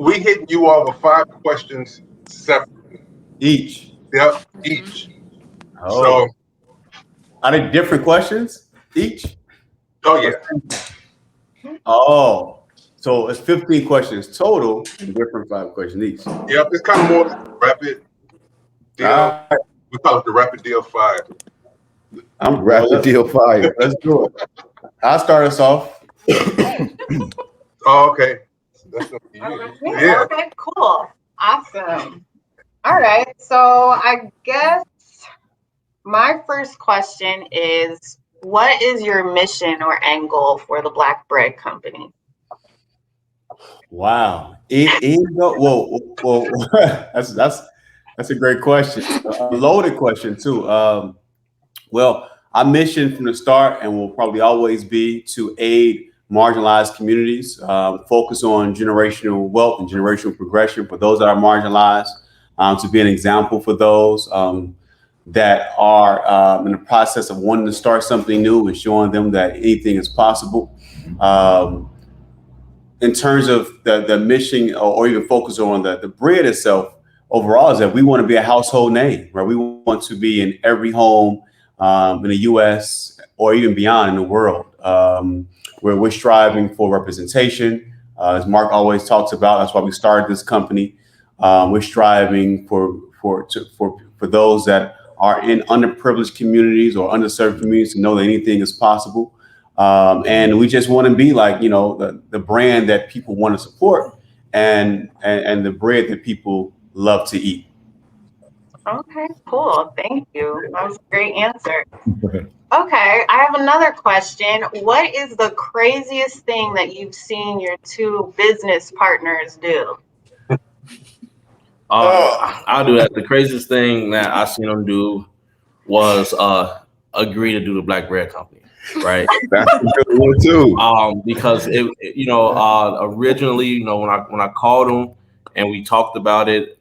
we hitting you all with 5 questions separate. Each. Yep, each. Oh. So, Are they different questions each? oh yeah. Oh. So it's 15 questions total and different 5 questions each. Yep, it's kind of more rapid deal. All right. We call it the rapid deal 5. I'm Rapid deal fire. Let's do it. I'll start us off. Oh, okay. So that's gonna be you. Yeah. Okay, cool. Awesome. All right. So I guess my first question is, what is your mission or end goal for the Black Bread Company? Wow. Whoa. That's a great question. A loaded question too. Well, our mission from the start and will probably always be to aid marginalized communities, focus on generational wealth and generational progression for those that are marginalized, to be an example for those that are in the process of wanting to start something new and showing them that anything is possible. In terms of the mission or even focus on the bread itself, overall is that we want to be a household name, right? We want to be in every home in the U.S. or even beyond in the world, where we're striving for representation. As Mark always talks about, that's why we started this company. We're striving for those that are in underprivileged communities or underserved communities to know that anything is possible. And we just want to be like, the brand that people want to support and the bread that people love to eat. Okay, cool. Thank you. That was a great answer. Okay, I have another question. What is the craziest thing that you've seen your two business partners do? I'll do that. The craziest thing that I seen them do was agree to do the Black Bread Company, right? That's a good one too. Because originally, when I called them and we talked about it,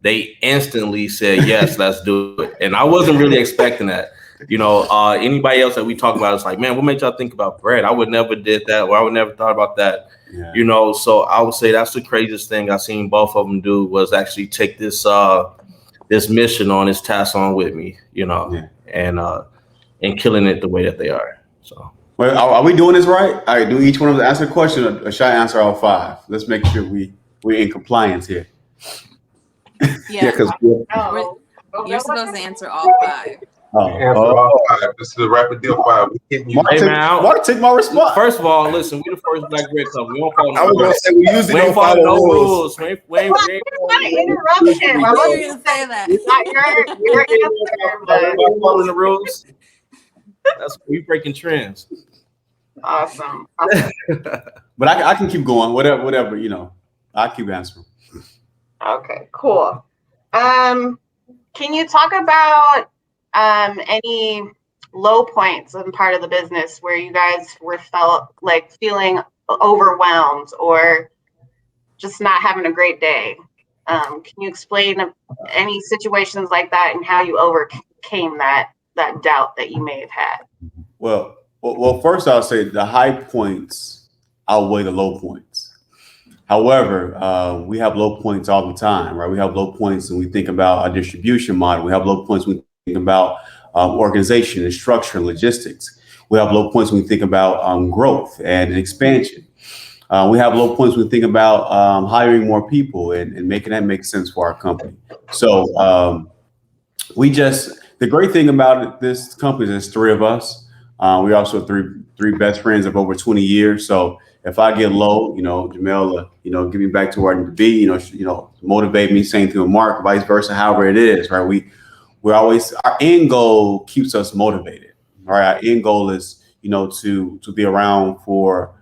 they instantly said yes, let's do it, and I wasn't really expecting that. Anybody else that we talk about is like, man, what made y'all think about bread? I would never did that, or I would never thought about that. Yeah. So I would say that's the craziest thing I seen both of them do was actually take this mission on, this task on with me, and killing it the way that they are. So, well, are we doing this right? All right, do each one of us answer a question, or should I answer all 5? Let's make sure we're in compliance here. Yeah, because you're supposed to answer all 5. Answer all 5. This is the rapid deal 5. We hitting you. Mark, take my response. Firse of all, listen, we the first Black Bread Company. We don't follow no I was gonna say we usually don't follow no rules. rules. We ain't interruption. I was going to say that. Not your answer, but Following the rules. That's we breaking trends. awesome. But I can keep going. Whatever. I'll keep answering. Okay, cool. Can you talk about any low points in part of the business where you guys felt like feeling overwhelmed or just not having a great day? Can you explain any situations like that and how you overcame that doubt that you may have had? Well, first I'll say the high points outweigh the low points. However, we have low points all the time, right? We have low points when we think about our distribution model. We have low points when we think about organization and structure and logistics. We have low points when we think about growth and expansion. We have low points when we think about hiring more people and making that make sense for our company. So the great thing about this company is there's 3 of us. We also three best friends of over 20 years. So if I get low, Jamel, get me back to where I need to be, motivate me, same thing with Mark, vice versa, however it is, right? We're always, our end goal keeps us motivated, right? Our end goal is, to be around for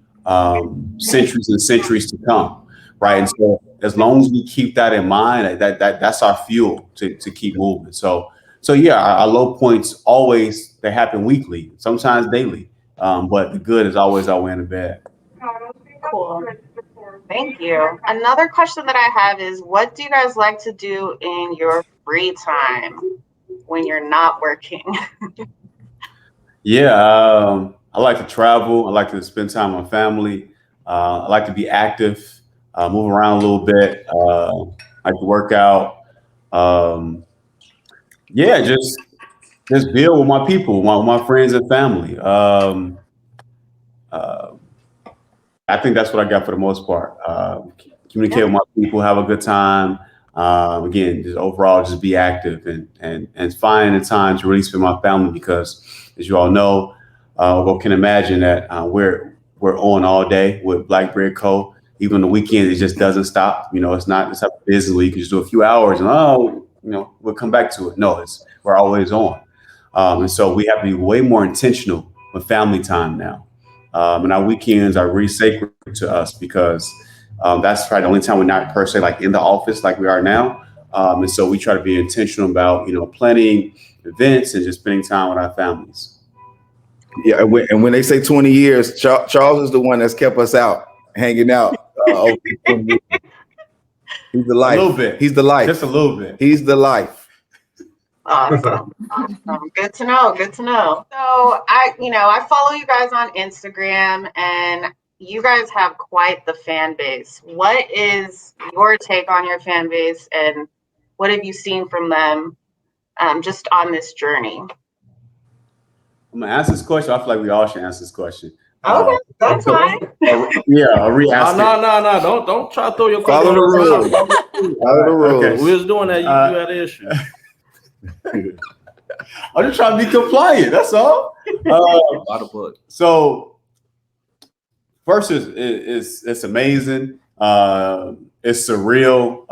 centuries and centuries to come, right? And so as long as we keep that in mind, that's our fuel to keep moving. So yeah, our low points always, they happen weekly, sometimes daily, but the good is always outweighing the bad. Cool. Thank you. Another question that I have is, what do you guys like to do in your free time when you're not working? Yeah, I like to travel. I like to spend time with my family. I like to be active. move around a little bit. I like to work out. Yeah, just build with my people, my friends and family. Uh, I think that's what I got for the most part. Communicate with my people, have a good time. Again, just overall, just be active and find the time to really spend with my family because, as you all know, or can imagine that we're on all day with Black Bread Co. Even on the weekend, it just doesn't stop. You know, it's not this type of business where you can just do a few hours and we'll come back to it. No, we're always on, and so we have to be way more intentional with family time now. And our weekends are really sacred to us because that's probably the only time we're not per se like in the office like we are now. And so we try to be intentional about, planning events and just spending time with our families. Yeah, and when they say 20 years, Charles is the one that's kept us out, hanging out. Over 20 years. He's the life. A little bit. He's the life. Just a little bit. He's the life. Awesome. Good to know. Good to know. So I follow you guys on Instagram and you guys have quite the fan base. What is your take on your fan base and what have you seen from them just on this journey? I'm gonna ask this question. I feel like we all should answer this question. Okay, that's fine. Yeah, I'll re-ask No. Don't try to throw your Follow the rules. Follow the rules. Okay. We was doing that. You had an issue. I'm just trying to be compliant. That's all. So first, it's amazing. It's surreal.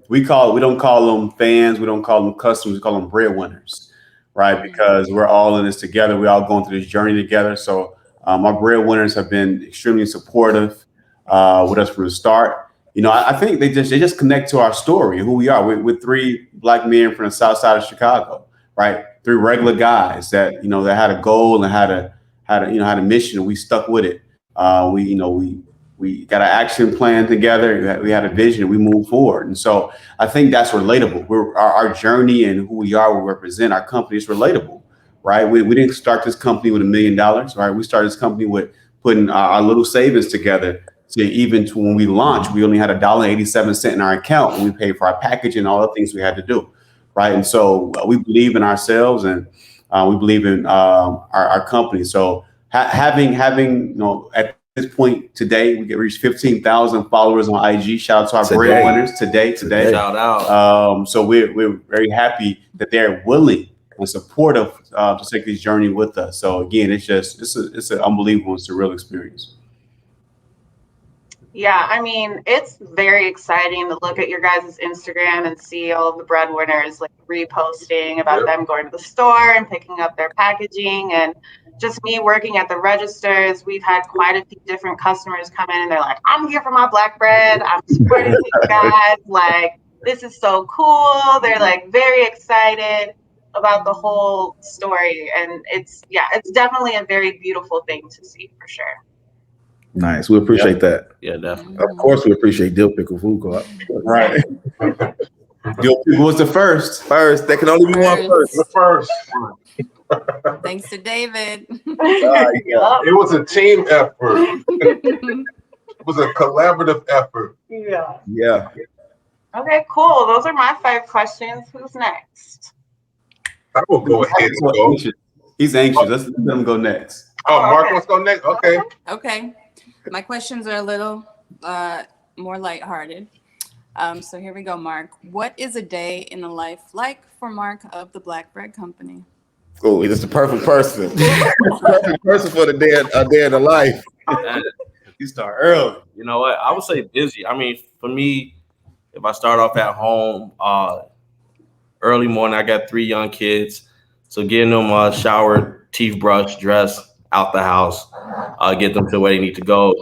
We don't call them fans. We don't call them customers. We call them breadwinners, right? Because we're all in this together. We're all going through this journey together. So our breadwinners have been extremely supportive with us from the start. I think they just connect to our story and who we are. We're three Black men from the south side of Chicago, right? Three regular guys that that had a goal and had a mission, and we stuck with it. We got an action plan together. We had a vision, and we moved forward. And so I think that's relatable. Our journey and who we are, we represent our company is relatable, right? We didn't start this company with $1 million, right? We started this company with putting our little savings together. So even to when we launched, we only had $1.87 in our account when we paid for our packaging and all the things we had to do, right? And so we believe in ourselves and we believe in our company. So having at this point today, we reached 15,000 followers on IG. Shout out to our breadwinners today. Shout out. So we're very happy that they're willing and supportive to take this journey with us. So again, it's an unbelievable, it's a real experience. Yeah, I mean, it's very exciting to look at your guys' Instagram and see all of the breadwinners like reposting about them going to the store and picking up their packaging. And just me working at the registers, we've had quite a few different customers come in and they're like, I'm here for my Black bread. I'm supporting you guys. Like, this is so cool. They're like very excited about the whole story. And it's definitely a very beautiful thing to see for sure. Nice. We appreciate that. Yeah, definitely. Of course, we appreciate Dill Pickle Food Co-op. Right. Dill Pickle was the first. First. There can only be one first. The first. Thanks to David. It was a team effort. It was a collaborative effort. Yeah. Okay, cool. Those are my 5 questions. Who's next? I will go ahead and go. He's anxious. Let's let him go next. Oh, Mark wants to go next? Okay. Okay. My questions are a little more lighthearted. So here we go, Mark. What is a day in the life like for Mark of the Black Bread Company? Oh, he's the perfect person. Perfect person for a day in the life. You start early. You know what? I would say busy. I mean, for me, if I start off at home, early morning, I got 3 young kids. So getting them showered, teeth brushed, dressed, out the house, get them to where they need to go,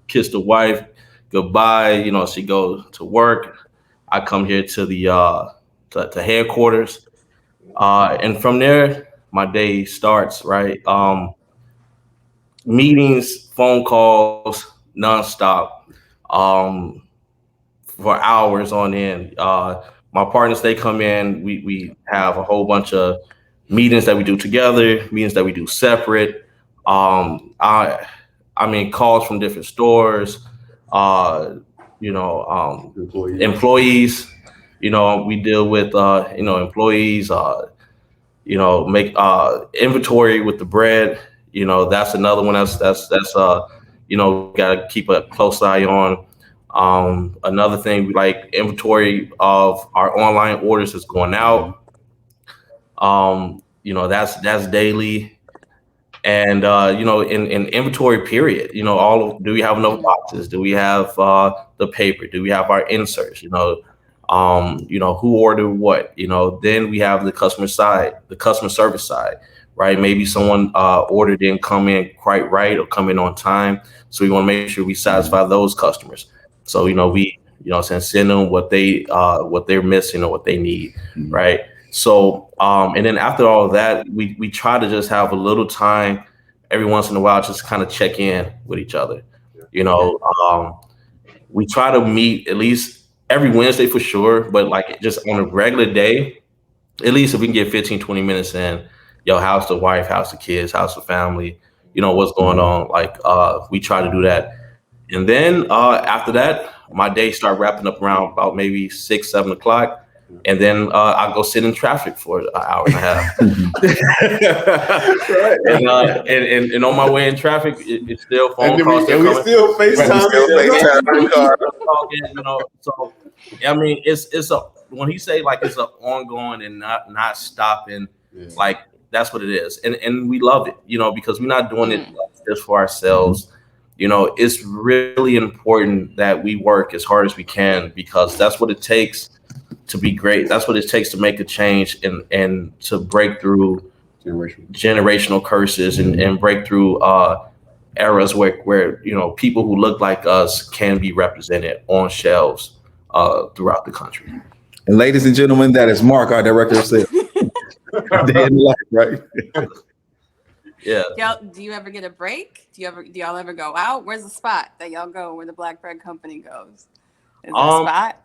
kiss the wife goodbye. She goes to work. I come here to the to headquarters, and from there my day starts. Right, meetings, phone calls, nonstop, for hours on end. My partners, they come in. We have a whole bunch of meetings that we do together, meetings that we do separate. I mean, calls from different stores, employees. We deal with employees. Make inventory with the bread. That's another one got to keep a close eye on. Another thing, like inventory of our online orders is going out. That's daily. And in inventory period, do we have enough boxes? Do we have the paper? Do we have our inserts? Who ordered what? Then we have the customer service side, right? Maybe someone order didn't come in quite right or come in on time, so we want to make sure we satisfy those customers. So we send them what they're missing or what they need, right? So and then after all of that, we try to just have a little time every once in a while, just kind of check in with each other. We try to meet at least every Wednesday for sure, but like just on a regular day, at least if we can get 15, 20 minutes in, how's the wife, how's the kids, how's the family, what's going on. Like we try to do that. And then after that, my day start wrapping up around about maybe 6, 7 o'clock. And then I'll go sit in traffic for an hour and a half. and on my way in traffic, it's still phone calls. And we still FaceTime. So I mean, it's a when he say like it's an ongoing and not stopping, like that's what it is, and we love it, because we're not doing it just for ourselves. It's really important that we work as hard as we can because that's what it takes to be great. That's what it takes to make a change and to break through generational curses and break through eras where people who look like us can be represented on shelves throughout the country. And ladies and gentlemen, that is Mark, our director of sales. Day in life, right? Yeah. Y'all, do you ever get a break? Do y'all ever go out? Where's the spot that y'all go where the Black Bread Company goes? Is there a spot?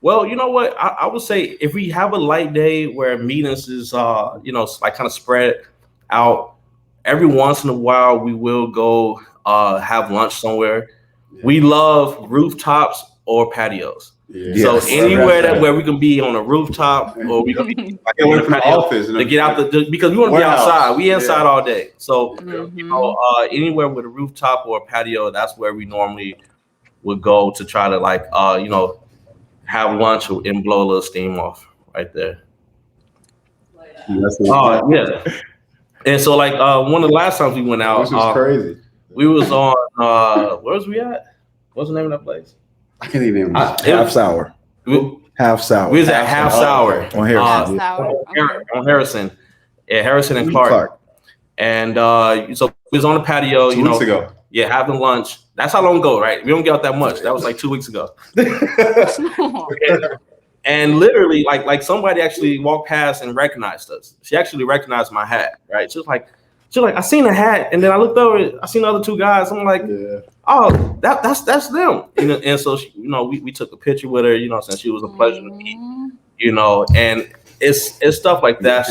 Well, you know what? I would say if we have a light day where meetings is, like kind of spread out, every once in a while we will go have lunch somewhere. Yeah. We love rooftops or patios. Yeah. So anywhere where we can be on a rooftop or we can be like in the office to get out because we want to be outside. We inside all day. So anywhere with a rooftop or a patio, that's where we normally would go to try to like have lunch and blow a little steam off right there. Yeah. And so like one of the last times we went out, this was crazy. We was on where was we at? What's the name of that place? I can't even remember. Half Sour. Half Sour. We was at Half Sour on Harrison. On Harrison. Yeah, Harrison and Clark. And so we was on the patio, 2 weeks ago. Yeah, having lunch. That's how long ago, right? We don't get out that much. That was like 2 weeks ago. And literally, like somebody actually walked past and recognized us. She actually recognized my hat, right? She was like, I seen a hat, and then I looked over, I seen the other two guys. I'm like, oh, that's them. And so she, we took a picture with her, since she was a pleasure to meet, and it's stuff like that.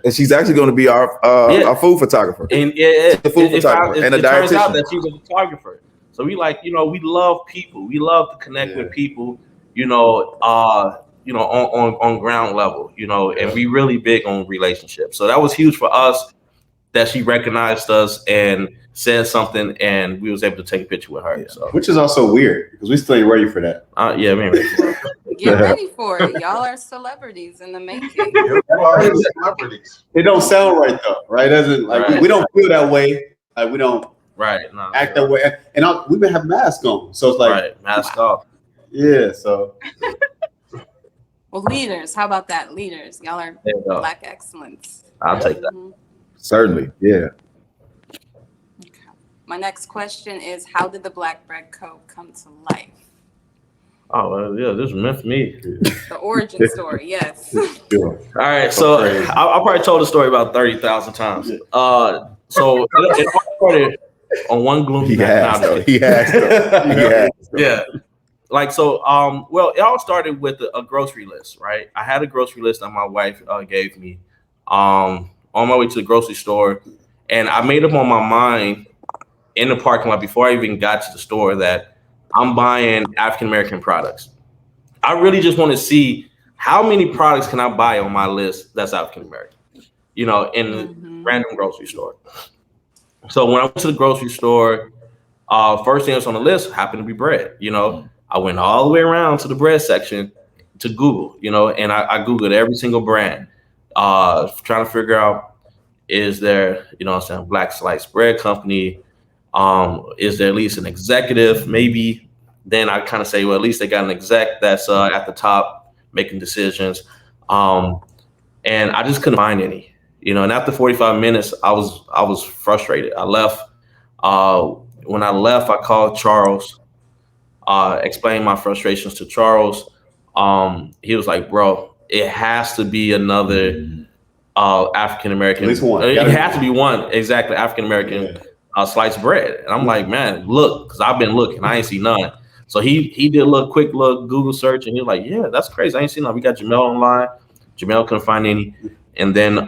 And she's actually going to be our food photographer. And the food photographer and a dietitian. Turns out that she's a photographer. So we we love people. We love to connect with people, on ground level, and we really big on relationships. So that was huge for us that she recognized us and said something, and we was able to take a picture with her. So, which is also weird because we still ain't ready for that. Yeah, we ain't ready for it. Get ready for it. Y'all are celebrities in the making. You are celebrities. It don't sound right though, right? It doesn't we don't feel that way. Like we don't act that way. And we've been having masks on, so it's like mask off. Yeah, so. Well, leaders, how about that? Leaders, y'all are Black excellence. I'll take that. Certainly, yeah. Okay. My next question is, how did the Black Bread Co. come to life? Oh, well, yeah, this is meant for me. The origin story, yes. All right, so I probably told the story about 30,000 times. So it all started on one gloomy night. He has to. Yeah. Like, so, well, it all started with a grocery list, right? I had a grocery list that my wife gave me on my way to the grocery store. And I made up on my mind in the parking lot before I even got to the store that I'm buying African American products. I really just want to see how many products can I buy on my list that's African American, in the random grocery store. So when I went to the grocery store, first thing that's on the list happened to be bread. I went all the way around to the bread section to Google, and I Googled every single brand, trying to figure out, is there, Black Sliced Bread Company? Is there at least an executive? Maybe. Then I kind of say, well, at least they got an exec that's at the top making decisions. And I just couldn't find any, and after 45 minutes, I was frustrated. I left. When I left, I called Charles, explained my frustrations to Charles. He was like, bro, it has to be another African American. At least one. It has to be one, exactly, African American sliced bread. And I'm like, man, look, because I've been looking, I ain't see none. So he did a quick Google search, and he was like, yeah, that's crazy. I ain't seen none. We got Jamel online. Jamel couldn't find any. And then when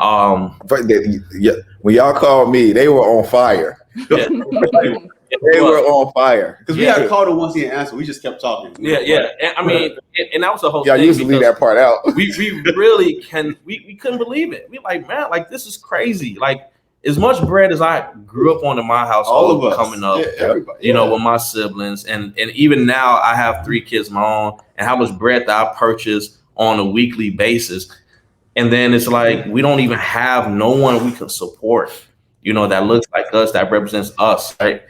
y'all called me, they were on fire. Yeah. They were on fire. Because we had called him once he didn't answer. We just kept talking. Yeah. And, I mean, and that was the whole Yeah, I thing. usually leave that part out. we really we couldn't believe it. We like, man, like this is crazy. Like as much bread as I grew up on in my household, All of us. coming up, Everybody. with my siblings, and even now I have 3 kids of my own, and how much bread that I purchase on a weekly basis. And then it's like we don't even have no one we can support, that looks like us, that represents us, right?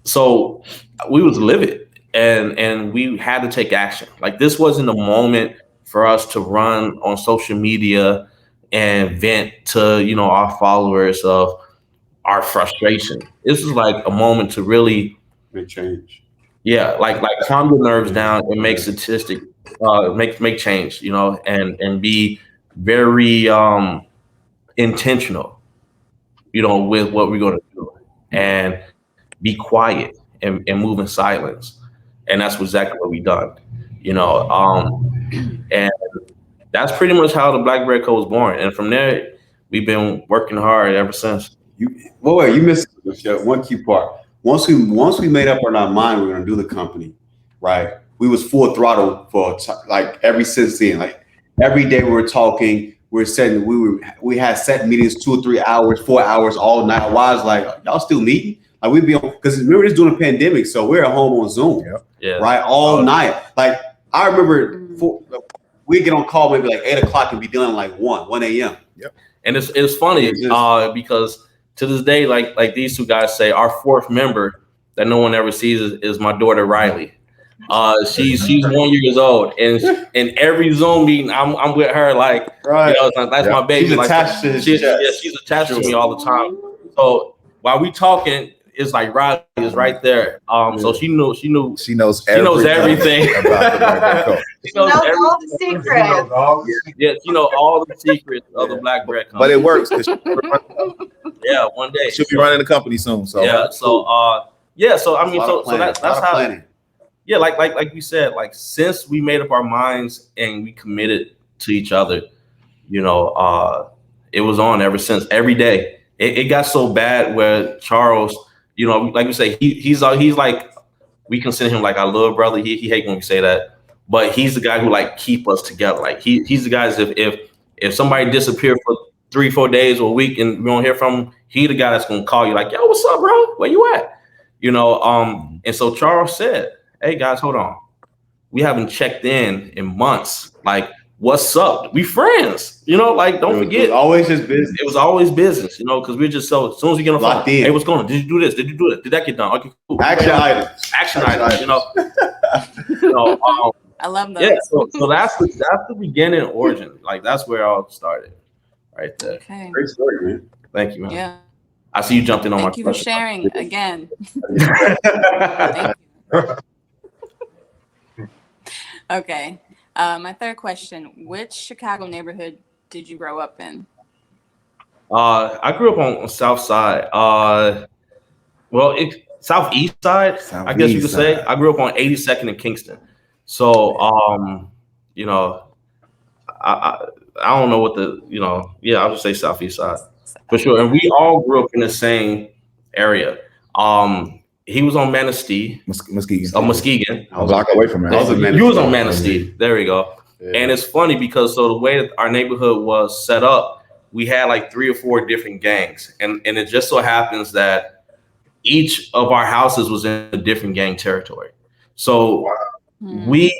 So we was livid, and we had to take action. Like this wasn't a moment for us to run on social media and vent to our followers of our frustration. This is like a moment to really Make change. Yeah, like calm your nerves down and make make change, and be very intentional, with what we're going to do, and be quiet and move in silence. And that's exactly what we done, and that's pretty much how the Black Bread Co. was born. And from there, we've been working hard ever since. You missed one key part. Once we made up in our mind we were gonna do the company, right? We was full throttle for like every since then. Like every day we were talking. We had set meetings 2 or 3 hours, 4 hours all night. Why is like y'all still meeting? Like we'd be on, because remember this during the pandemic, so we're at home on Zoom, right, all night. Like I remember we'd get on call maybe like 8 o'clock and be dealing like 1 a.m. Yep. And it's funny because to this day, like these 2 guys say, our 4th member that no one ever sees is my daughter Riley. She's 1 year old, and in every Zoom meeting, I'm with her. Like, that's my baby. She's like, attached to she's attached to me all the time. So while we talking, it's like Riley is right there. So she knows everything about the Black Bread Co. She knows all the secrets. Yeah, she knows all the secrets of the Black Bread Co. But it works. Yeah, one day She'll be running the company soon. So So I mean, so that's how. Planning. Yeah, like we said, like since we made up our minds and we committed to each other, it was on ever since. Every day, it got so bad where Charles, like we say, he's like, we consider him like our little brother. He hate when we say that, but he's the guy who like keep us together. Like he's the guys if somebody disappeared for 3-4 days or a week and we don't hear from him, he the guy that's gonna call you like, yo, what's up, bro? Where you at? And so Charles said, hey guys, hold on. We haven't checked in months. Like, what's up? We friends, like don't forget. It was always just business. It was always business, because we're just so as soon as we get on the phone, hey, what's going on? Did you do this? Did you do it? Did that get done? Okay, cool. Action items. I love that. Yeah, so that's the beginning origin. Like that's where it all started. Right there. Okay. Great story, man. Thank you, man. Yeah. I see you jumped in on my Thank you for question. sharing again. Thank you. Okay. My 3rd question: which Chicago neighborhood did you grow up in? I grew up on southside. Southeast side, I guess you could say. I grew up on 82nd and Kingston. So, I don't know what I'll just say southeast side for sure. And we all grew up in the same area. He was on Manistee. Muskegon. Oh, Muskegon. A block away from I was in it. You was on Manistee. There we go. Yeah. And it's funny because so the way that our neighborhood was set up, we had like 3 or 4 different gangs. And it just so happens that each of our houses was in a different gang territory. So we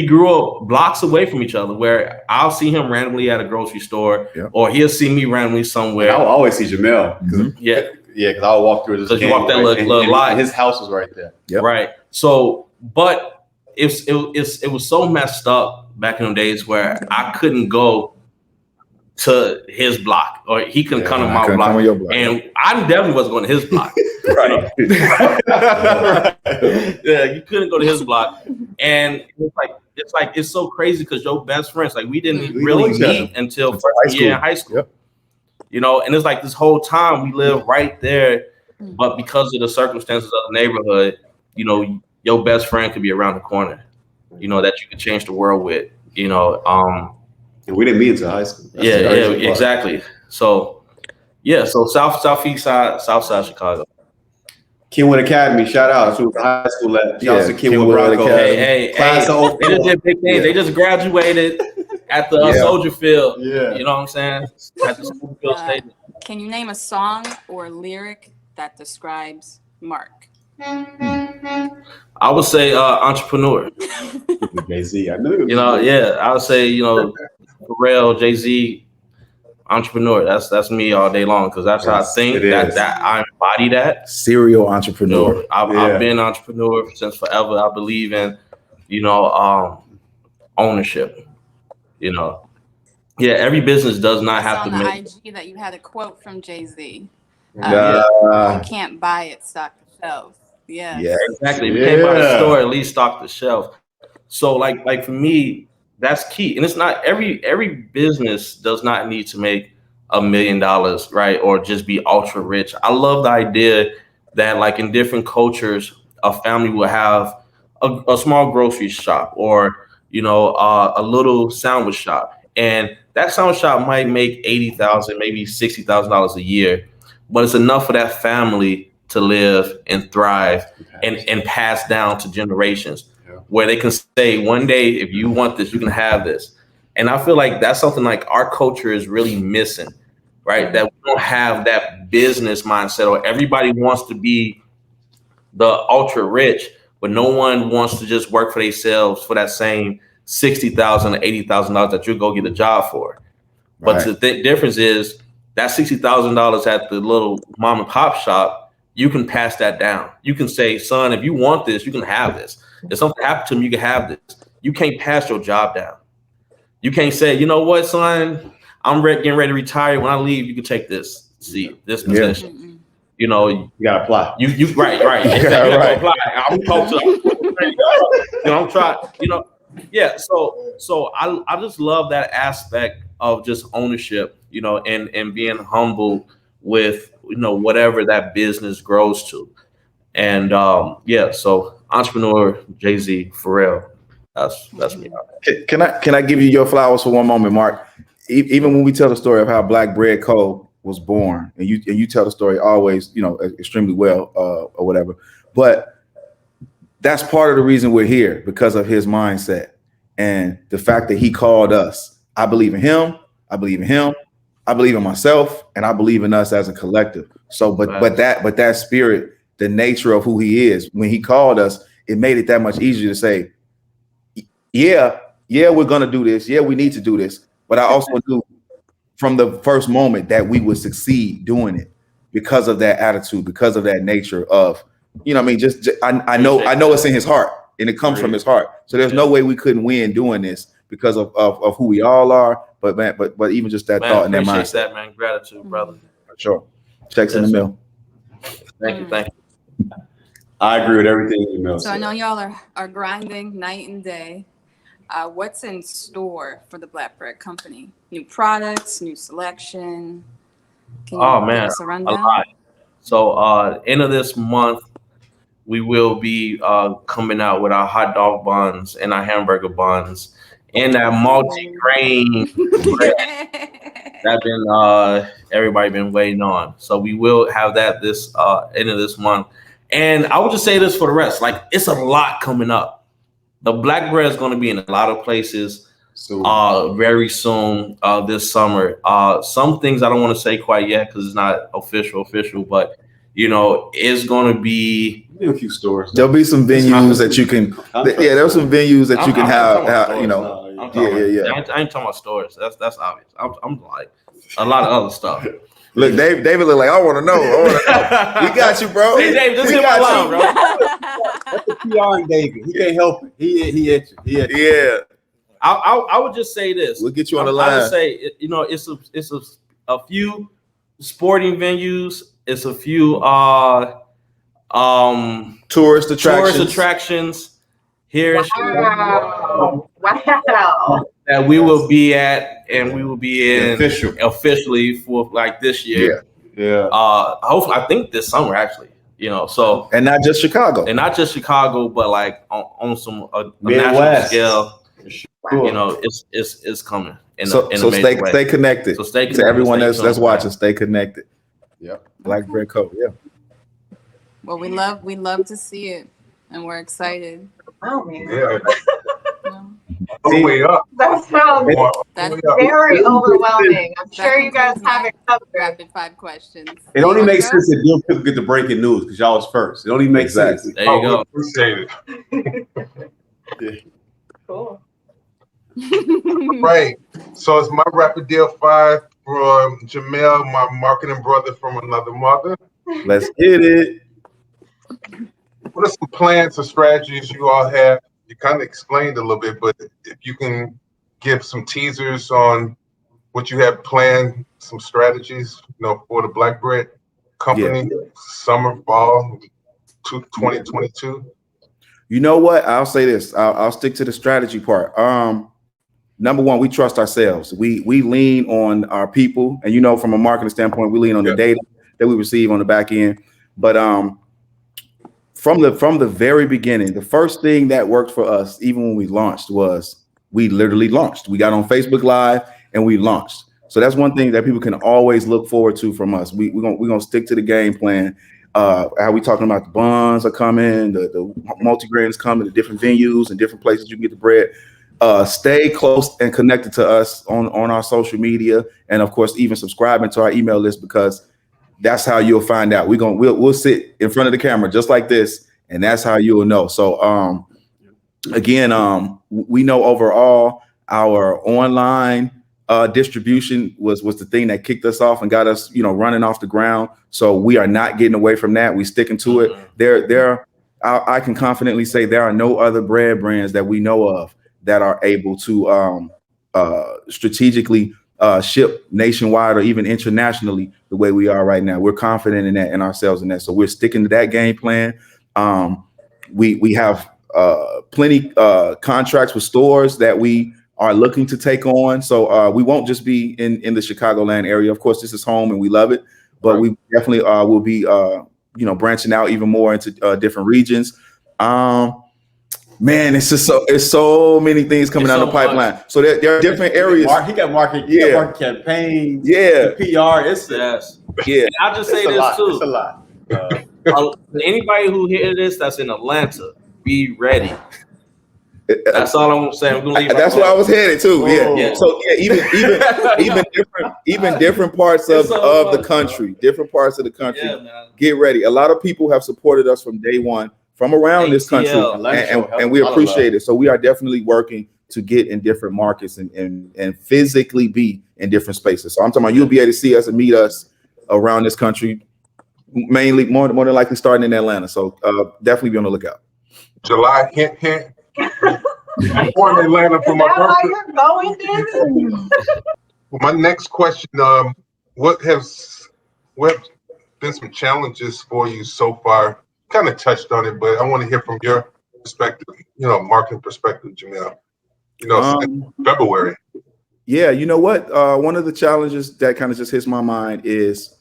grew up blocks away from each other where I'll see him randomly at a grocery store or he'll see me randomly somewhere. And I would always see Jamel. Yeah. Yeah, because I would walk through this. Because you walk that little line. His house was right there. Yep. Right. So, but it was so messed up back in the days where I couldn't go to his block or he couldn't come to my block. Your block. And I definitely wasn't going to his block. Right. Yeah, you couldn't go to his block. And it's so crazy because your best friends, like we didn't really meet until freshman year in high school. Yep. You know, and it's like this whole time we live right there, but because of the circumstances of the neighborhood, you know, your best friend could be around the corner, you know, that you could change the world with, you know. And we didn't meet until high school. That's Exactly. So, so southeast side, southside Chicago. Kenwood Academy, shout out. That's what high school at. Shout out to Kenwood Bronco. Hey, Class of they just did big things. Yeah. They just graduated at the Soldier Field. Yeah. You know what I'm saying? At the Soldier Field Stadium. Can you name a song or lyric that describes Mark? I would say entrepreneur. Jay-Z. I knew. You know, I would say, you know, Pharrell, Jay-Z, entrepreneur. That's me all day long because that's how I think that I embody that. Serial entrepreneur. You know, I've been an entrepreneur since forever. I believe in, you know, ownership. You know, every business does not have to on the make. IG that you had a quote from Jay-Z. You can't buy it, stock the shelf. Yeah. Exactly. If you can't buy the store, at least stock the shelf. So like for me, that's key. And it's not every business does not need to make $1 million, right? Or just be ultra rich. I love the idea that like in different cultures, a family will have a small grocery shop or, you know, a little sandwich shop. And that sandwich shop might make $80,000, maybe $60,000 a year, but it's enough for that family to live and thrive and pass down to generations where they can say one day, if you want this, you can have this. And I feel like that's something like our culture is really missing, right? That we don't have that business mindset or everybody wants to be the ultra rich, but no one wants to just work for themselves for that same $60,000 or $80,000 that you go get a job for. But the difference is that $60,000 at the little mom and pop shop, you can pass that down. You can say, son, if you want this, you can have this. If something happened to me, you can have this. You can't pass your job down. You can't say, you know what, son, I'm getting ready to retire. When I leave, you can take this seat, this position. You know, you gotta apply. You right. Exactly. You gotta apply. I'm talking to you know, I'm trying, you know. Yeah, so I just love that aspect of just ownership, you know, and being humble with, you know, whatever that business grows to. And so entrepreneur, Jay-Z, Pharrell, that's me. Can I give you your flowers for one moment, Mark? Even when we tell the story of how Black Bread Co. was born, and you tell the story always, you know, extremely well, or whatever. But that's part of the reason we're here, because of his mindset and the fact that he called us. I believe in him. I believe in him. I believe in myself, and I believe in us as a collective. So, but that spirit, the nature of who he is, when he called us, it made it that much easier to say, yeah, we're gonna do this. Yeah, we need to do this. But I also knew from the first moment that we would succeed doing it because of that attitude, because of that nature of, you know what I mean? Just I know it's in his heart, and it comes from his heart. So there's no way we couldn't win doing this because of who we all are. But man, but even just that thought and that mindset. That, man. Gratitude, brother. For sure. Checks in the mail. Thank you. I agree with everything you know. So I know y'all are grinding night and day. What's in store for the Black Bread Company? New products, new selection. Can you give us a rundown? A lot. So end of this month, we will be coming out with our hot dog buns and our hamburger buns and that multi-grain that been everybody been waiting on. So we will have that this end of this month. And I would just say this for the rest, like it's a lot coming up. The black bread is going to be in a lot of places very soon this summer. Some things I don't want to say quite yet because it's not official, but you know, it's going to be a few stores. There'll be some venues that you can. Yeah, there's some venues that you can have. You know, I ain't talking about stores. That's obvious. I'm like a lot of other stuff. Look, David look like I want to know. We got you, bro. Hey, Dave, just hit my line, bro. That's the PR in David. He can't help it. He at you. Yeah. I would just say this. We'll get you on the line. I would say, you know, it's a few sporting venues. It's a few tourist attractions here in Chicago. Wow. That we will be at, and we will be in officially for like this year. Yeah. Hopefully, I think this summer actually. You know, so and not just Chicago, but like on some a national scale. Sure. You know, it's coming. So stay connected. So stay connected to everyone that's watching. Stay connected. Yeah. Black Bread Co. Yeah. Well, we love to see it, and we're excited. Oh man. Yeah. Yeah. Way up. That sounds That's very overwhelming. I'm sure you guys have it covered. Rapid 5 questions. It only makes sense that Dill Pickle get the breaking news because y'all was first. It only makes sense. There you go. Appreciate it. Cool. Right. So it's my Rapid Deal 5 from Jamel, my marketing brother from another mother. Let's get it. What are some plans or strategies you all have? You kind of explained a little bit, but if you can give some teasers on what you have planned, some strategies, you know, for the Black Bread Company, summer, fall, 2022. You know what? I'll say this. I'll stick to the strategy part. Number one, we trust ourselves. We lean on our people, and you know, from a marketing standpoint, we lean on the data that we receive on the back end. But from the very beginning, the first thing that worked for us, even when we launched, was we literally launched. We got on Facebook Live and we launched. So that's one thing that people can always look forward to from us. We're gonna stick to the game plan. How we talking about the buns are coming, the multi-grain is coming, the different venues and different places you can get the bread. Stay close and connected to us on our social media, and of course, even subscribing to our email list, because that's how you'll find out. We'll sit in front of the camera just like this, and that's how you'll know. So again, we know overall our online distribution was the thing that kicked us off and got us, you know, running off the ground. So we are not getting away from that. We sticking to it. I can confidently say there are no other bread brands that we know of that are able to strategically ship nationwide or even internationally the way we are right now. We're confident in that, in ourselves in that. So we're sticking to that game plan. We have plenty contracts with stores that we are looking to take on. So we won't just be in the Chicagoland area. Of course, this is home and we love it, but we definitely will be, you know, branching out even more into different regions. Man, it's just so many things coming down the pipeline. So there are different areas. He got market campaigns. Yeah, PR. And I'll just say this too. It's a lot. Anybody who hears this that's in Atlanta, be ready. That's all I'm saying. That's where I was headed too. Yeah. So even different parts of the country, get ready. A lot of people have supported us from day one, from around this country, and we appreciate it. So we are definitely working to get in different markets and physically be in different spaces. So I'm talking about you'll be able to see us and meet us around this country, mainly more than likely starting in Atlanta. So definitely be on the lookout. July, hint. I'm born in Atlanta for my birthday. You're going, David? Well, my next question, what have been some challenges for you so far? Kind of touched on it, but I want to hear from your perspective, you know, marketing perspective, Jamel. You know, February. Yeah, you know what? One of the challenges that kind of just hits my mind is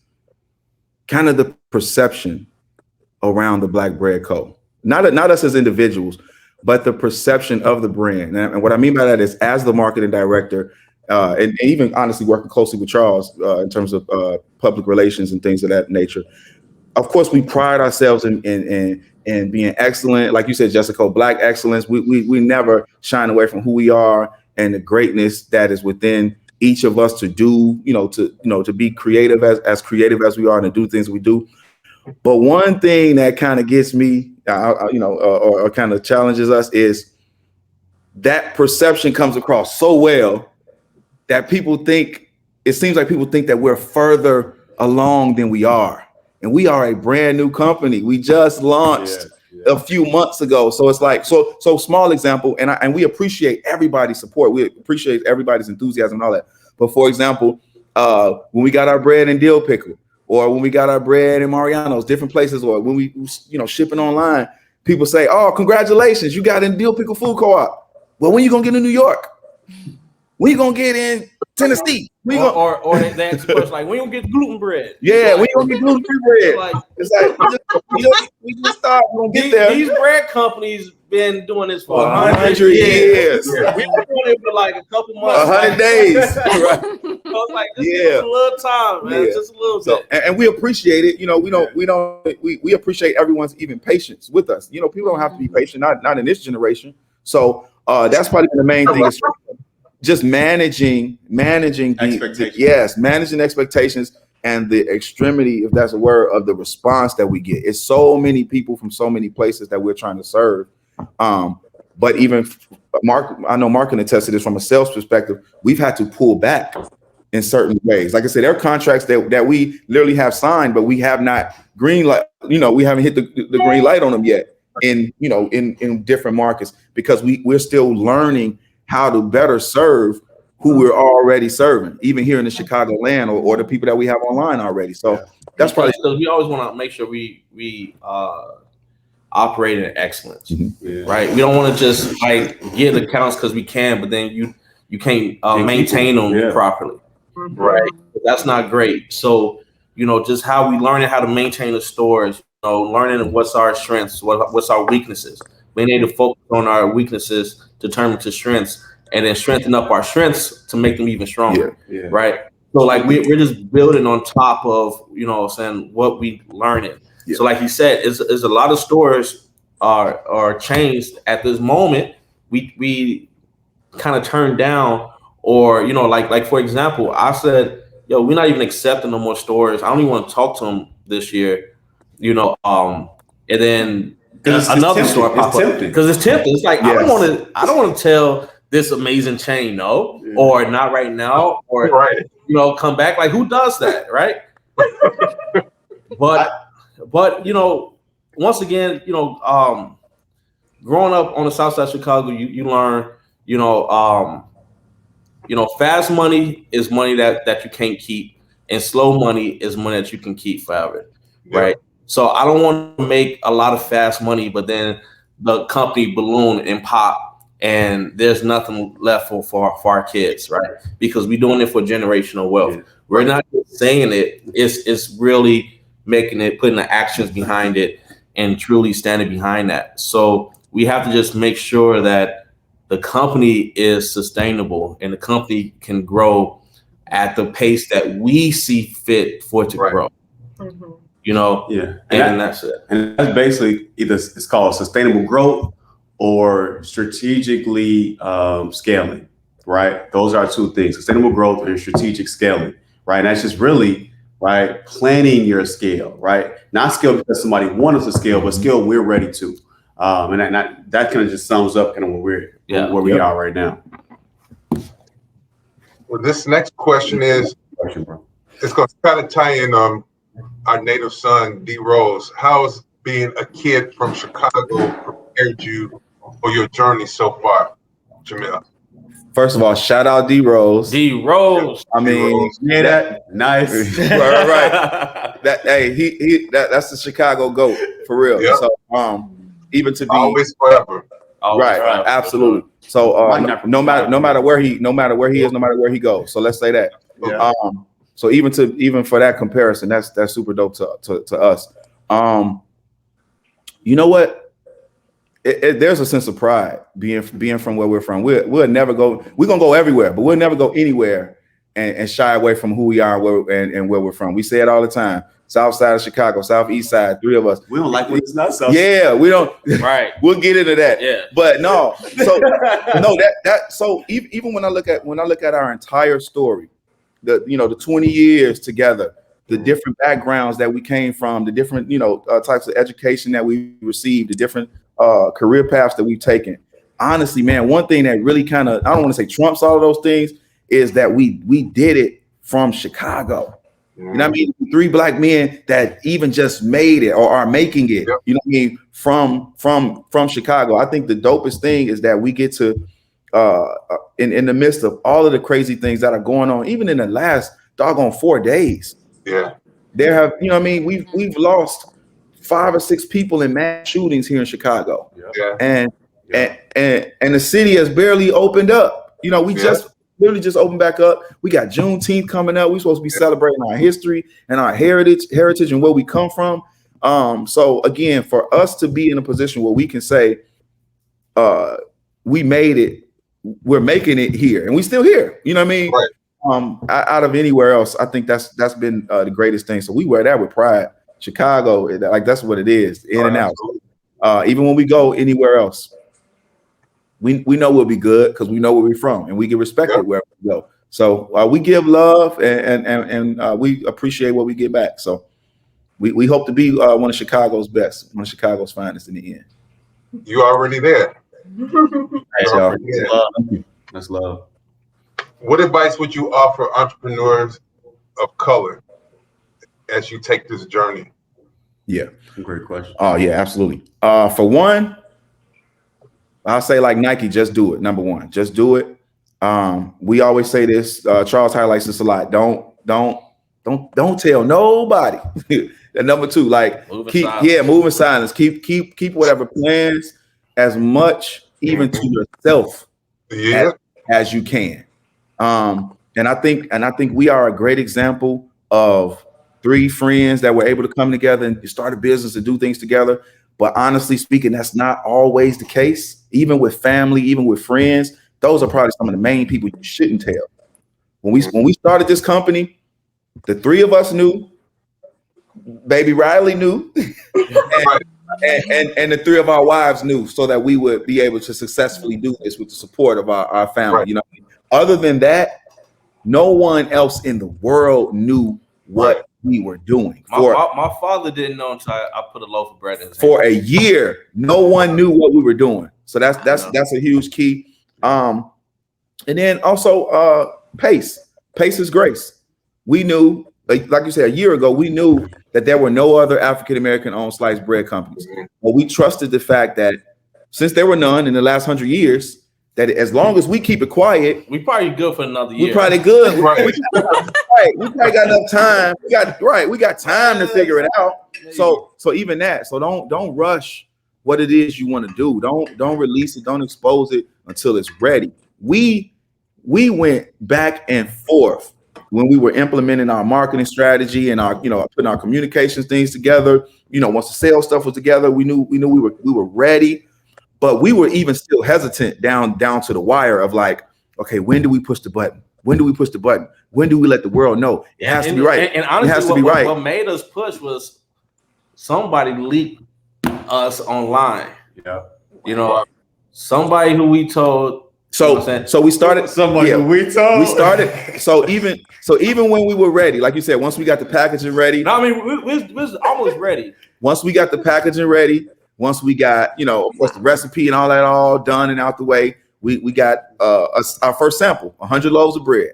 kind of the perception around the Black Bread Co. Not us as individuals, but the perception of the brand. And what I mean by that is, as the marketing director, and even honestly working closely with Charles in terms of public relations and things of that nature, of course, we pride ourselves in being excellent. Like you said, Jessica, Black excellence. We never shine away from who we are and the greatness that is within each of us to do, to be creative as creative as we are and to do things we do. But one thing that kind of gets me, or kind of challenges us is that perception comes across so well that it seems like people think that we're further along than we are. And we are a brand new company. We just launched a few months ago. So it's like, so small example, and we appreciate everybody's support. We appreciate everybody's enthusiasm and all that. But for example, when we got our bread in Dill Pickle, or when we got our bread in Mariano's, different places, or when we, shipping online, people say, "Oh, congratulations, you got in Dill Pickle Food Co-op." Well, when you gonna get in New York? When you gonna get in Tennessee? Or they ask the question like, when you gonna get gluten bread? Yeah, like, when you gonna get gluten-free bread? Like, It's like we just start. We're gonna get there. These bread companies been doing this for 100 years. We've been doing it for like a couple months. 100 days. Right. So it's like, just give us a little time, man. Yeah. Just a little So, bit. and we appreciate it. We appreciate everyone's even patience with us. People don't have to be patient, not in this generation. So that's probably the main thing is just managing Expectations. managing expectations and the extremity, if that's a word, of the response that we get. It's so many people from so many places that we're trying to serve. But even Mark, I know Mark can attest to this from a sales perspective. We've had to pull back in certain ways. Like I said, there are contracts that we literally have signed, but we have not green light. We haven't hit the green light on them yet in different markets because we're still learning how to better serve who we're already serving, even here in the Chicago land or the people that we have online already. So that's probably because we always want to make sure we operate in excellence, right? We don't want to just like get accounts because we can, but then you can't maintain them properly, right? That's not great. So just how we learning how to maintain the stores, learning what's our strengths, what's our weaknesses, being able to focus on our weaknesses, determine to strengths, and then strengthen up our strengths to make them even stronger, right? So like we're just building on top of what we learning. So like he said, is a lot of stores are changed at this moment. We kind of turned down, or like for example, I said, yo, we're not even accepting no more stores. I don't even want to talk to them this year, and then another store popped up because it's tempting. It's like I don't want to tell this amazing chain no, or not right now, or come back. Like who does that, right? But once again, growing up on the south side of Chicago, you learn, fast money is money that you can't keep, and slow money is money that you can keep forever, right? So I don't want to make a lot of fast money, but then the company balloon and pop, and there's nothing left for our kids, right? Because we're doing it for generational wealth. We're not just saying it; it's really making it, putting the actions behind it, and truly standing behind that. So we have to just make sure that the company is sustainable and the company can grow at the pace that we see fit for it to grow. And that's it. And that's basically it's called sustainable growth or strategically scaling, right? Those are two things: sustainable growth and strategic scaling, right? And that's just really planning your scale, right? Not scale because somebody wants us to scale, but scale we're ready to. And that kind of just sums up kind of where we are right now. Well, this next question is, it's going to kind of tie in our native son, D Rose. How's being a kid from Chicago prepared you for your journey so far, Jamel? First of all, shout out D Rose. D Rose. I mean, that nice. right. That's the Chicago GOAT for real. Yep. So even to be always forever. Always forever. Absolutely. So no matter where he is, no matter where he goes. So let's say that. Yeah. So even for that comparison, that's super dope to us. You know what? There's a sense of pride being from where we're from. We'll never go. We're gonna go everywhere, but we'll never go anywhere and shy away from who we are and where we're from. We say it all the time. south side of Chicago, southeast side, three of us. We don't like when it's not so. Yeah, we don't. Right. We'll get into that. Yeah. But no, so no, so even when I look at our entire story, the 20 years together, the different backgrounds that we came from, the different types of education that we received, the different career paths that we've taken. Honestly, man, one thing that really kind of, I don't want to say trumps all of those things, is that we did it from Chicago. You know what I mean? Three Black men that even just made it or are making it. Yep. You know what I mean? From Chicago. I think the dopest thing is that we get to in the midst of all of the crazy things that are going on, even in the last doggone 4 days. Yeah. There have, you know what I mean? We've lost 5 or 6 people in mass shootings here in Chicago. Yeah. And the city has barely opened up. You know, we just literally just opened back up. We got Juneteenth coming up. We're supposed to be celebrating our history and our heritage and where we come from. So again, for us to be in a position where we can say, we made it, we're making it here, and we still here. You know what I mean? Right. Out of anywhere else, I think that's been the greatest thing. So we wear that with pride. Chicago, like that's what it is, in and out. Even when we go anywhere else, we know we'll be good because we know where we're from and we get respected wherever we go. So we give love and we appreciate what we get back. So we hope to be one of Chicago's best, one of Chicago's finest in the end. You already there. That's love. What advice would you offer entrepreneurs of color as you take this journey? Yeah. Great question. Oh yeah, absolutely. For one, I'll say like Nike, just do it. Number one, just do it. We always say this. Charles highlights this a lot. Don't tell nobody. And number two, like move in silence. Keep whatever plans as much even to yourself as you can. And I think we are a great example of 3 friends that were able to come together and start a business and do things together. But honestly speaking, that's not always the case. Even with family, even with friends, those are probably some of the main people you shouldn't tell. When we started this company, the 3 of us knew, baby Riley knew, and the 3 of our wives knew, so that we would be able to successfully do this with the support of our family. Right. You know, other than that, no one else in the world knew what we were doing. My father didn't know until I put a loaf of bread in his hand. For a year, no one knew what we were doing. So that's a huge key. And then also pace. Pace is grace. We knew, like you said, a year ago, we knew that there were no other African-American owned sliced bread companies. But we trusted the fact that since there were none in the last 100 years, that as long as we keep it quiet, we probably good for another year. We probably good. We probably got enough time. We got time to figure it out. So even that. So don't rush what it is you want to do. Don't release it. Don't expose it until it's ready. We went back and forth when we were implementing our marketing strategy and our putting our communications things together. Once the sales stuff was together, we knew we were ready. But we were even still hesitant down to the wire of like, okay, when do we push the button? When do we push the button? When do we let the world know? It has to be right. And honestly, it has to be right. What made us push was somebody leaked us online. Yeah. Somebody who we told. So we started. Somebody who we told. We started. So even when we were ready, like you said, once we got the packaging ready. No, I mean, we was almost ready. Once we got the packaging ready. Once we got, of course, the recipe and all that all done and out the way, we got our first sample, 100 loaves of bread.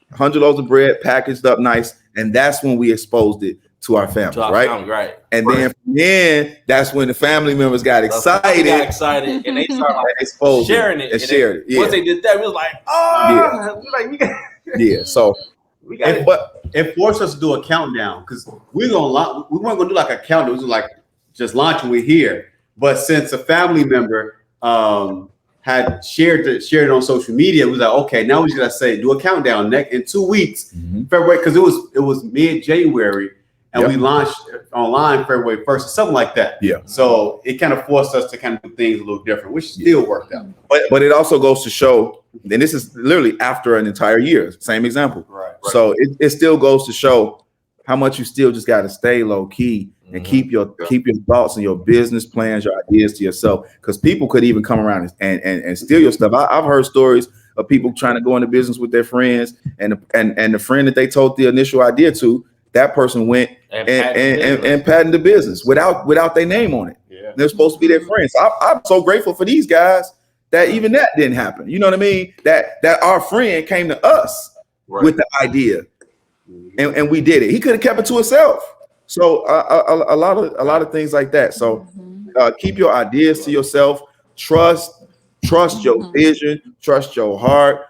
100 loaves of bread packaged up nice, and that's when we exposed it to our family, right? And then that's when the family members got excited. And they started sharing it. Shared it. Once they did that, we was like, So we got it. But it forced us to do a countdown because we weren't gonna do like a countdown. It was like just launching, we're here. But since a family member had shared it on social media, we was like, okay, now we just gotta say do a countdown in 2 weeks, February, because it was mid-January, and we launched online February 1st or something like that. Yeah. So it kind of forced us to kind of do things a little different, which still worked out. But it also goes to show, and this is literally after an entire year, same example. Right. So it still goes to show how much you still just got to stay low key and keep your thoughts and your business plans, your ideas to yourself, because people could even come around and steal your stuff. I've heard stories of people trying to go into business with their friends, and the friend that they told the initial idea to, that person went and patented the business without their name on it. Yeah. They're supposed to be their friends. I'm so grateful for these guys that even that didn't happen. You know what I mean? That our friend came to us with the idea, and we did it. He could have kept it to himself. So a lot of things like that. So keep your ideas to yourself. Trust your vision. Trust your heart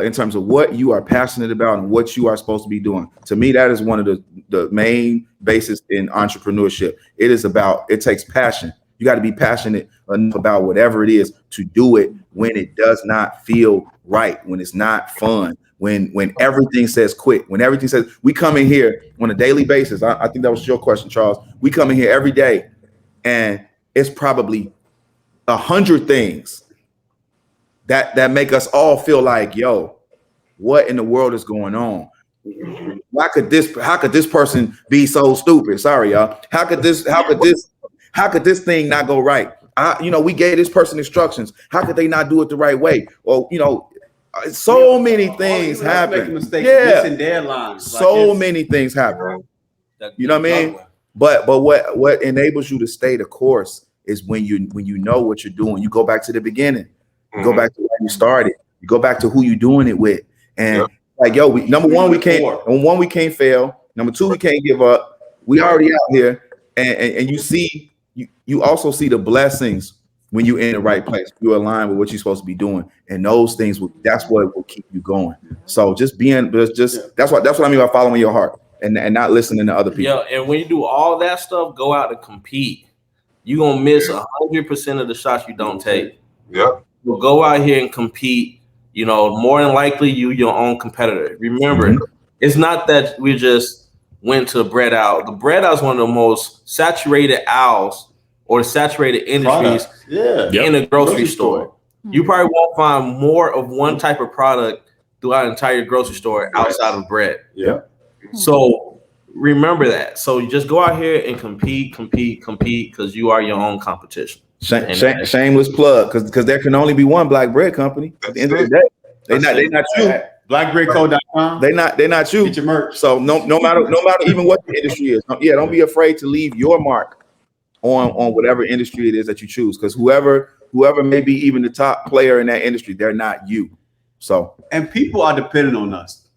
in terms of what you are passionate about and what you are supposed to be doing. To me, that is one of the main bases in entrepreneurship. It takes passion. You got to be passionate enough about whatever it is to do it when it does not feel right, when it's not fun, when everything says quit, when everything says, we come in here on a daily basis. I think that was your question, Charles. We come in here every day, and it's probably 100 things that make us all feel like, yo, what in the world is going on? How could this person be so stupid? Sorry, y'all. How could this thing not go right? We gave this person instructions. How could they not do it the right way? Or, so many things happen. Mistakes, missing deadlines. So many things happen. You know what I mean? But what enables you to stay the course is when you know what you're doing. You go back to the beginning. You go back to where you started. You go back to who you're doing it with. And like, yo, number one, we can't fail. Number two, we can't give up. We already out here. And you also see the blessings when you're in the right place. You align with what you're supposed to be doing. And those things that's what will keep you going. So that's what I mean by following your heart and not listening to other people. Yeah, and when you do all that stuff, go out to compete. You're gonna miss 100% of the shots you don't take. Yeah. Well, go out here and compete. More than likely you're your own competitor. Remember, it's not that we just went to bread out. The bread out is one of the most saturated aisles or saturated industries in a grocery store. You probably won't find more of one type of product throughout an entire grocery store outside of bread. Yeah. So remember that. So you just go out here and compete because you are your own competition. Shameless plug, because there can only be one black bread company at the end of the day. They're not you. Blackbreadco.com. They're not you. Get your merch. So no matter even what the industry is, don't be afraid to leave your mark on whatever industry it is that you choose, because whoever may be even the top player in that industry, they're not you. So, and people are depending on us.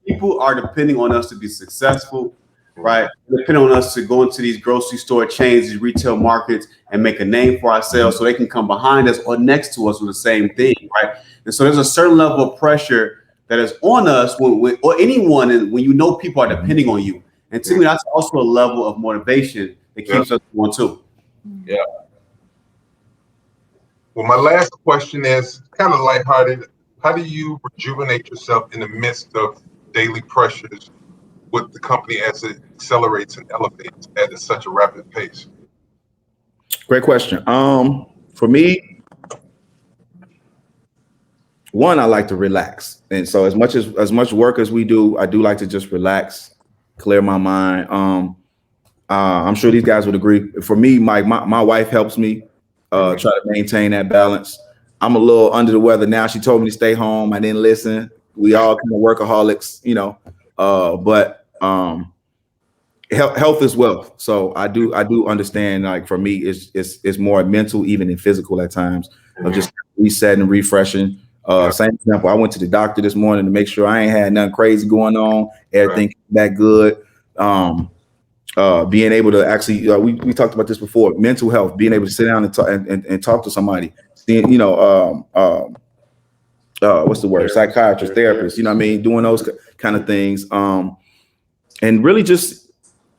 People are depending on us to be successful, right? Depending on us to go into these grocery store chains, these retail markets, and make a name for ourselves so they can come behind us or next to us with the same thing, right? And so there's a certain level of pressure that is on us or anyone, and when people are depending on you. And to me, that's also a level of motivation that keeps us going too. Yeah. Well, my last question is kind of lighthearted. How do you rejuvenate yourself in the midst of daily pressures with the company as it accelerates and elevates at such a rapid pace? Great question. For me, one, I like to relax. And so as much work as we do, I do like to just relax, clear my mind. I'm sure these guys would agree. For me, my wife helps me try to maintain that balance. I'm a little under the weather now. She told me to stay home. I didn't listen. We all kind of workaholics, but health is wealth. So I do understand, like, for me, it's more mental even than physical at times of just resetting and refreshing. Same example, I went to the doctor this morning to make sure I ain't had nothing crazy going on. Everything that good. Being able to actually, we talked about this before, mental health, being able to sit down and talk to somebody, what's the word? Psychiatrist, therapist, doing those kind of things. And really just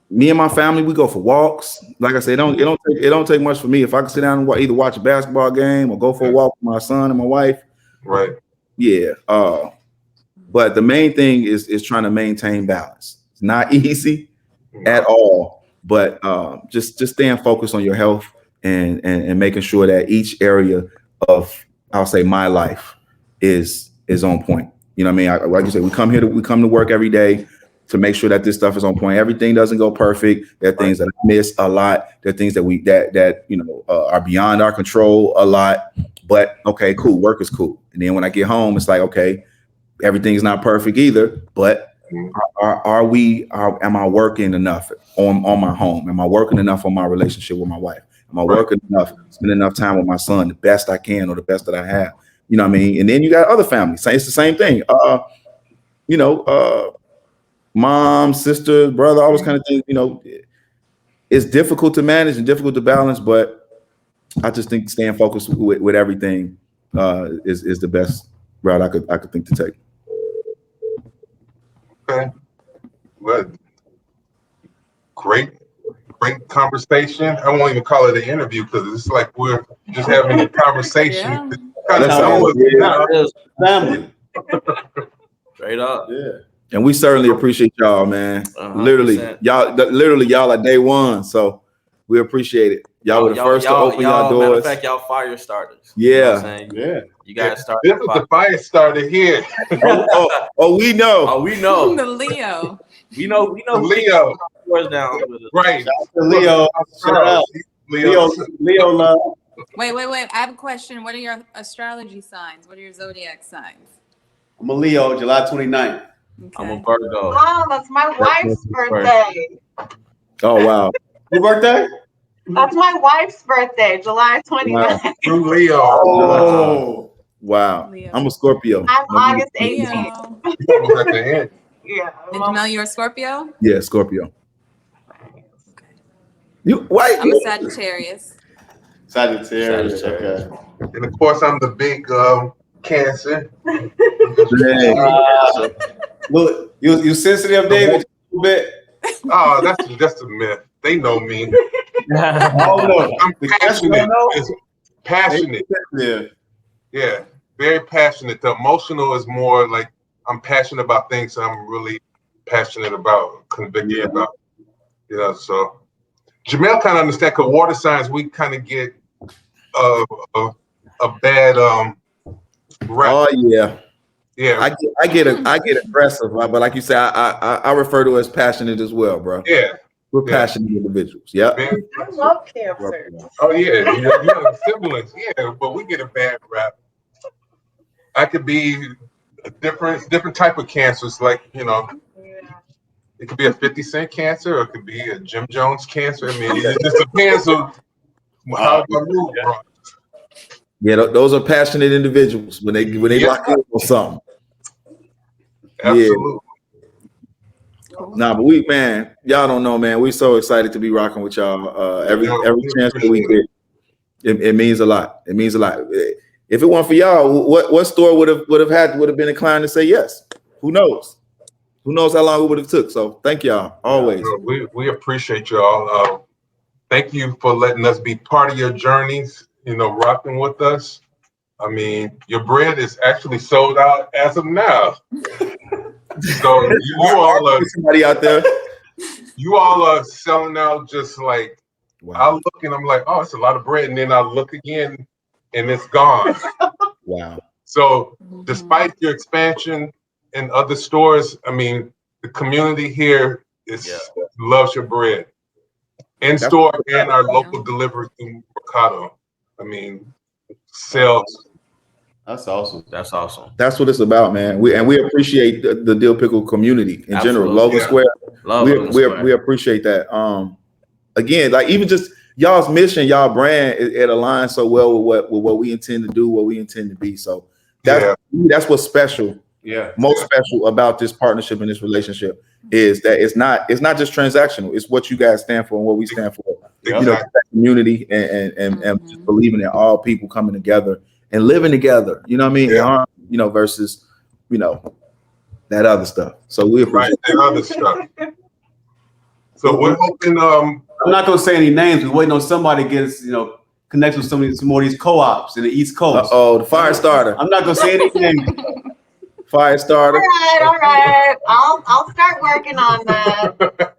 me and my family, we go for walks. Like I said, it don't take much for me. If I can sit down and either watch a basketball game or go for a walk with my son and my wife. Right. Yeah. But the main thing is trying to maintain balance. It's not easy at all, but just staying focused on your health and making sure that each area of, I'll say, my life is on point. You know what I mean? Like you said, we come to work every day. to make sure that this stuff is on point. Everything doesn't go perfect. There are things that I miss a lot. There are things that are beyond our control a lot. But okay, cool. Work is cool. And then when I get home, it's like, okay, everything's not perfect either. But am I working enough on my home? Am I working enough on my relationship with my wife? Am I working enough, spending enough time with my son, the best I can or the best that I have? You know what I mean? And then you got other families. It's the same thing. Mom, sister, brother, all those kind of things. It's difficult to manage and difficult to balance, but I just think staying focused with everything is the best route I could think to take. Okay. Well, great conversation. I won't even call it an interview because it's like we're just having a conversation. Yeah. Kind of family. Straight up. Yeah. And we certainly appreciate y'all, man. 100%. Y'all are day one, so we appreciate it. Y'all were the first to open y'all doors. Matter of fact, y'all fire starters. Yeah. You know what I'm saying? Yeah. You guys start. This is the fire starter here. We know. Oh, we know. The Leo. We know. Leo. Doors down with us. Right. Leo. Shout out. Leo love. Wait. I have a question. What are your astrology signs? What are your zodiac signs? I'm a Leo, July 29th. Okay. I'm a Virgo. Oh, that's my wife's birthday. Oh wow. Your birthday? That's my wife's birthday, July 29th. True Leo. Oh. Wow. Leo. I'm a Scorpio. I'm August Leo. 18th. Almost at the end. Yeah. And Jamel, you're a Scorpio? Yeah, Scorpio. You white? I'm a Sagittarius. Sagittarius. Okay. And of course, I'm the big Cancer. Look, you sensitive, David? A little bit. Oh, that's a myth. They know me. Oh no. I'm passionate. It's Passionate. Yeah, very passionate. The emotional is more like I'm passionate about things I'm really passionate about, convicted about. So Jamel kind of understand because water signs, we kind of get a bad rap. Oh yeah. Yeah. I get aggressive, right? But like you said, I refer to it as passionate as well, bro. Yeah. We're passionate individuals. Yeah. I love Cancer. Oh yeah, you're siblings. Yeah, but we get a bad rap. I could be a different type of cancers, like it could be a 50 Cent cancer, or it could be a Jim Jones cancer. I mean, it just depends on how I move, bro. Yeah, those are passionate individuals when they lock in on something. Absolutely. Nah, but y'all don't know, man. We're so excited to be rocking with y'all. Every chance that we get, it means a lot. It means a lot. If it weren't for y'all, what store would have been inclined to say yes? Who knows? Who knows how long it would have took? So thank y'all always. We appreciate y'all. Thank you for letting us be part of your journeys. Rocking with us. I mean, your bread is actually sold out as of now. So you all are somebody out there. You all are selling out just like I look and I'm like, oh, it's a lot of bread, and then I look again and it's gone. Wow. So despite your expansion in other stores, I mean, the community here loves your bread. In store and our local delivery through Mercado. I mean, sales. That's awesome. That's awesome. That's what it's about, man. We appreciate the Dill Pickle community in general. Logan Square. We appreciate that. Again, like even just y'all's mission, y'all brand, it aligns so well with what we intend to do, what we intend to be. So that's what's special. Yeah. Most special about this partnership and this relationship is that it's not just transactional. It's what you guys stand for and what we stand for. Community and just believing in all people coming together and living together. You know what I mean? Yeah. Versus that other stuff. So we appreciate that other stuff. So we're hoping. I'm not gonna say any names. We're waiting on somebody to get us, connect with some more of these co-ops in the East Coast. The fire starter. I'm not gonna say any names. Fire starter. All right. I'll start working on that.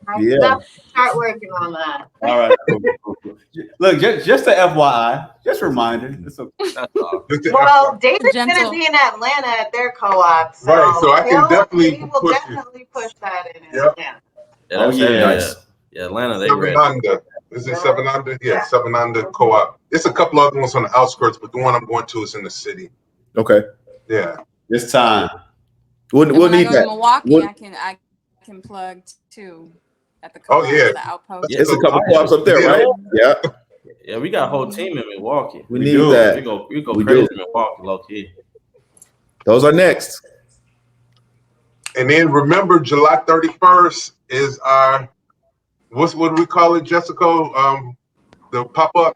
I Yeah. definitely start working on that. All right. Cool. Look, just a FYI, just a reminder. That's all. Well, David's Gentle. gonna be in Atlanta at their co-op, so, Right, so I can definitely he will push it. definitely push that in Yep. Atlanta. Yeah, Oh, that's yeah. nice. Yeah, Atlanta, they Seven ready. Under. Is it Seven Under? Yeah, Seven Under Co-op. It's a couple other ones on the outskirts, but the one I'm going to is in the city. Okay. Yeah. This time. We'll And when I need go to that. Milwaukee, We'll- I can plug too at the Oh, co-op, yeah. the outpost. Yeah. It's a couple co-ops up there, Yeah. right? Yeah. Yeah, we got a whole team in Milwaukee. We We need do. that. We go We crazy do. in Milwaukee, low key. Those are next. And then remember, July 31st is our, what do we call it, Jessica? The pop-up?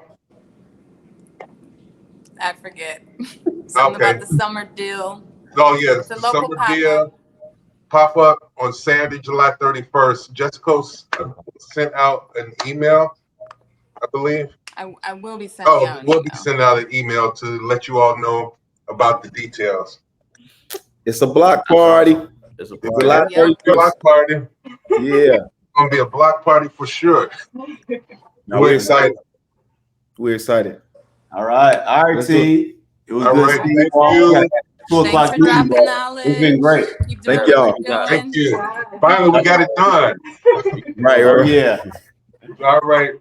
I forget. Something Okay. about the summer deal. Oh, yeah, It's a the local Summer pop-up. Deal pop-up on Saturday, July 31st. Jessica sent out an email, I believe. I will be sending out an We'll be email. sending out an email to let you all know about the details. It's a block party. It's a It's party. July Yep. 31st. Block party. Yeah. Gonna be a block party for sure. No, We're excited. We're excited. All right. All right, Let's do it. team. It was All good right, seeing thank all. you. We got 2 Thanks o'clock for meeting, dropping bro. knowledge. It's been great. Keep doing Thank what y'all. you're doing. Thank you. Finally, we got it done. Right, Oh, right. yeah. All right.